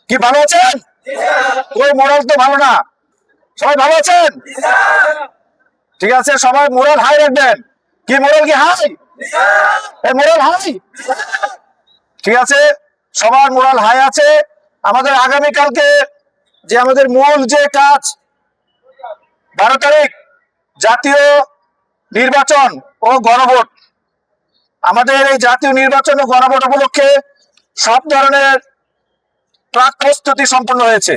কি ভালো আছেন? ওই মোরাল তো ভালো না। সবাই ভালো আছেন? ঠিক আছে, সবাই মোরাল হাই রাখবেন। কি মোরাল কি হাই? Moral high. ঠিক আছে, সবার মোরাল হাই আছে। আমাদের আগামীকালকে যে আমাদের মূল যে কাজ, 12 তারিখ জাতীয় নির্বাচন ও গণভোট। আমাদের এই জাতীয় নির্বাচন ও গণভোট উপলক্ষে সব ধরনের প্রাক প্রস্তুতি সম্পন্ন হয়েছে।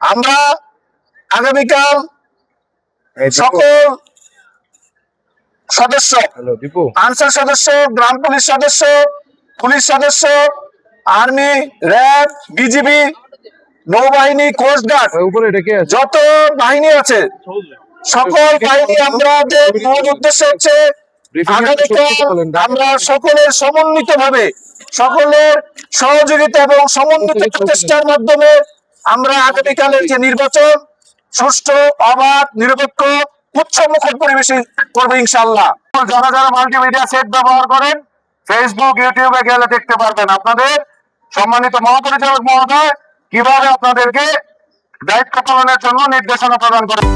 আমরা আগামীকাল সকল সদস্য, আনসার সদস্য, গ্রাম পুলিশ সদস্য, পুলিশ সদস্য, আর্মি, র্যাব, বিজিবি, নৌবাহিনী, কোস্টগার্ড, যত বাহিনী আছে সকল বাহিনী আমাদের মূল উদ্দেশ্য হচ্ছে আমরা সকলের সমন্বিত ভাবে, সকলের সহযোগিতা এবং সমন্বিত প্রচেষ্টার মাধ্যমে আমরা আগামীকালের যে নির্বাচন সুষ্ঠু, অবাধ, নিরপেক্ষ, উৎসবমুখর পরিবেশে করবে ইনশাআল্লাহ। যারা যারা মাল্টিমিডিয়া সেট ব্যবহার করেন, ফেসবুক, ইউটিউবে গেলে দেখতে পারবেন আপনাদের সম্মানিত মহাপরিচালক মহোদয় কিভাবে আপনাদেরকে দায়িত্ব পালনের জন্য নির্দেশনা প্রদান করেন।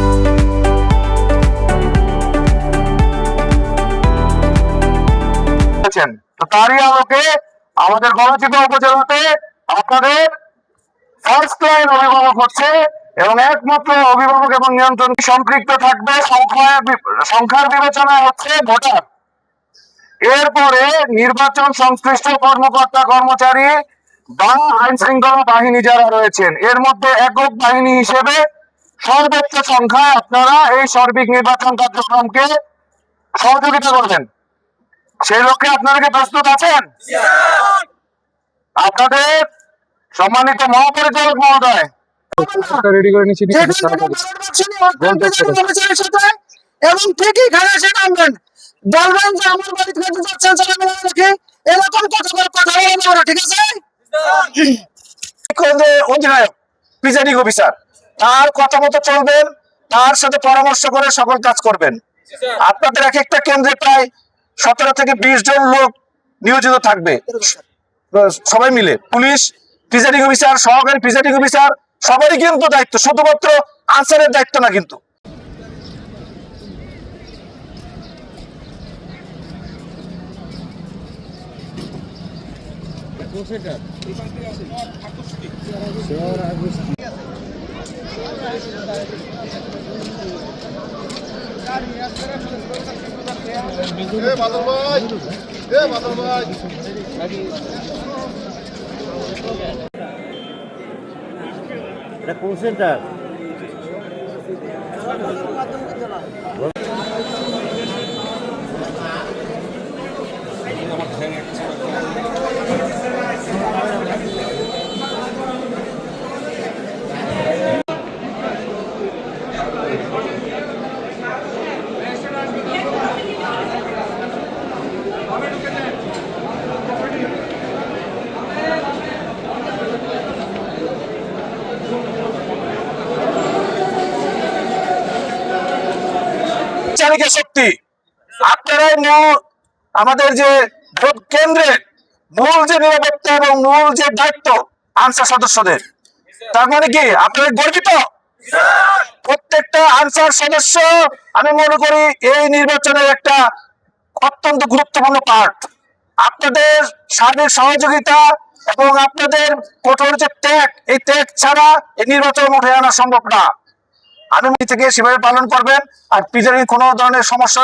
তো তারই আলোকে আমাদের গণচিপা উপজেলাতে আপনাদের ফার্স্ট লাইন অভিভাবক হচ্ছে এবং একমাত্র অভিভাবক এবং নিয়ন্ত্রণ সম্পৃক্ত থাকবে সংখ্যার বিবেচনায় হচ্ছে ভোটার। এরপরে নির্বাচন সংশ্লিষ্ট কর্মকর্তা কর্মচারী বা আইন শৃঙ্খলা বাহিনী যারা রয়েছেন, এর মধ্যে একক বাহিনী হিসেবে সর্বোচ্চ সংখ্যায় আপনারা এই সার্বিক নির্বাচন কার্যক্রমকে সহযোগিতা করবেন। সেই লক্ষ্যে আপনারা কি প্রস্তুত আছেন? আপনাদের সম্মানিত মহাপরিচালক মহোদয় এবং ঠিকই খারাপ সেটা আনবেন, বলবেন যে আমার বাড়িতে যাচ্ছেন এরকম কথা বলবো, ঠিক আছে? অধিনায়ক প্রিজাইডিং অফিসার তার কথা মতো চলবেন, তার সাথে পরামর্শ করে সকল কাজ করবেন। আপনাদের এক একটা কেন্দ্রে প্রায় 17 থেকে 20 জন লোক নিয়োজিত থাকবে, সবাই মিলে পুলিশ, প্রিজাইডিং অফিসার, সহকারী প্রিজাইডিং অফিসার, সবারই কিন্তু দায়িত্ব, শুধুমাত্র আনসারের দায়িত্ব না কিন্তু। এটা কোন সেন্টার? শক্তি আপনারাই আমাদের যে ভোট কেন্দ্রের মূল যে নিরাপত্তা এবং মূল যে দায়িত্ব আনসার সদস্যদের। তার মানে কি আপনারা গর্বিত? প্রত্যেকটা আনসার সদস্য আমি মনে করি এই নির্বাচনের একটা অত্যন্ত গুরুত্বপূর্ণ পার্ট। আপনাদের সার্বিক সহযোগিতা এবং আপনাদের কঠোর যে ত্যাগ, এই ত্যাগ ছাড়া এই নির্বাচন উঠে আনা সম্ভব না। আমি থেকে সেভাবে পালন করবেন। আর প্রিজাইডিং কোনো ধরনের সমস্যা